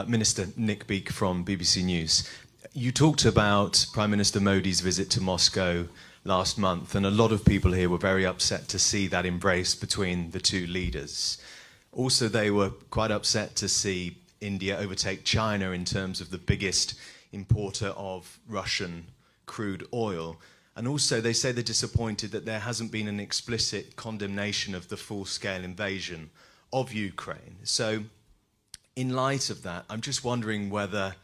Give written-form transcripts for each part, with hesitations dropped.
Minister Nick Beake from BBC News. You talked about Prime Minister Modi's visit to Moscow last month, and a lot of people here were very upset to see that embrace between the two leaders. Also, they were quite upset to see India overtake China in terms of the biggest importer of Russian crude oil. And also, they say they're disappointed that there hasn't been an explicit condemnation of the full-scale invasion of Ukraine. So, in light of that, I'm just wondering whether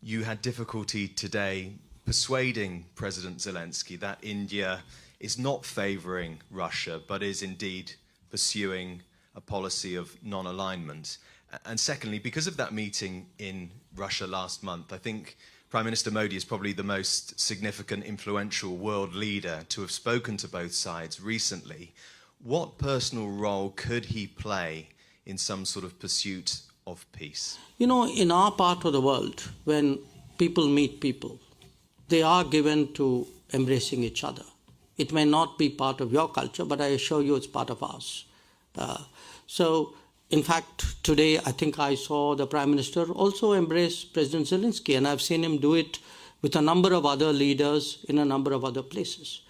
you had difficulty today persuading President Zelensky that India is not favouring Russia, but is indeed pursuing a policy of non-alignment. And secondly, because of that meeting in Russia last month, I think Prime Minister Modi is probably the most significant, influential world leader to have spoken to both sides recently. What personal role could he play in some sort of pursuit of peace? You know, in our part of the world, when people meet people, they are given to embracing each other. It may not be part of your culture, but I assure you it's part of ours. So, in fact, today I think I saw the Prime Minister also embrace President Zelensky, and I've seen him do it with a number of other leaders in a number of other places.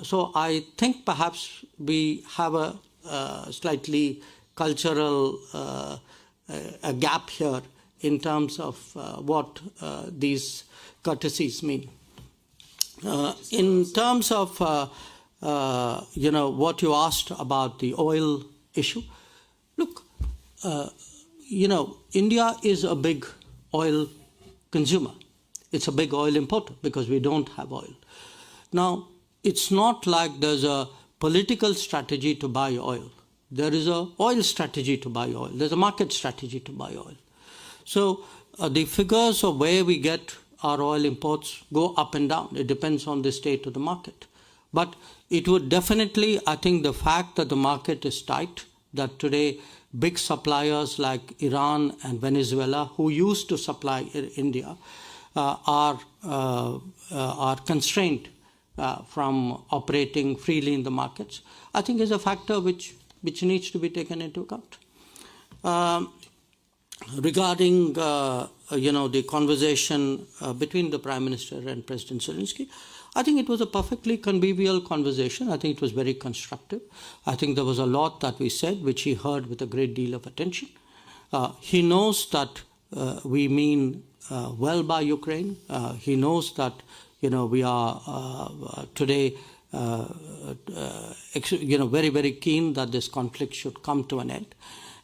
So I think perhaps we have a slightly cultural a gap here in terms of what these courtesies mean. In terms of what you asked about the oil issue, look, India is a big oil consumer. It's a big oil importer because we don't have oil. Now, it's not like there's a political strategy to buy oil. There is an oil strategy to buy oil. There's a market strategy to buy oil. So the figures of where we get our oil imports go up and down. It depends on the state of the market. But it would definitely, I think the fact that the market is tight, that today big suppliers like Iran and Venezuela, who used to supply India, are constrained from operating freely in the markets, I think is a factor which needs to be taken into account. Regarding the conversation between the Prime Minister and President Zelensky, I think it was a perfectly convivial conversation. I think it was very constructive. I think there was a lot that we said which he heard with a great deal of attention. He knows that we mean well by Ukraine. He knows that we are today very, very keen that this conflict should come to an end.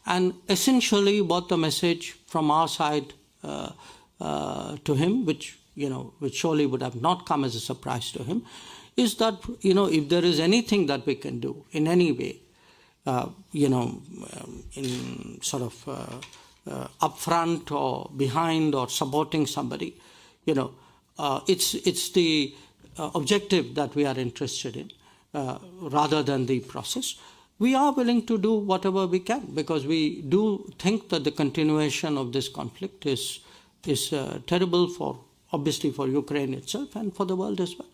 And essentially what the message from our side to him, which surely would have not come as a surprise to him, is that, if there is anything that we can do in any way, in sort of upfront or behind or supporting somebody, it's the objective that we are interested in rather than the process. We are willing to do whatever we can because we do think that the continuation of this conflict is terrible obviously for Ukraine itself and for the world as well.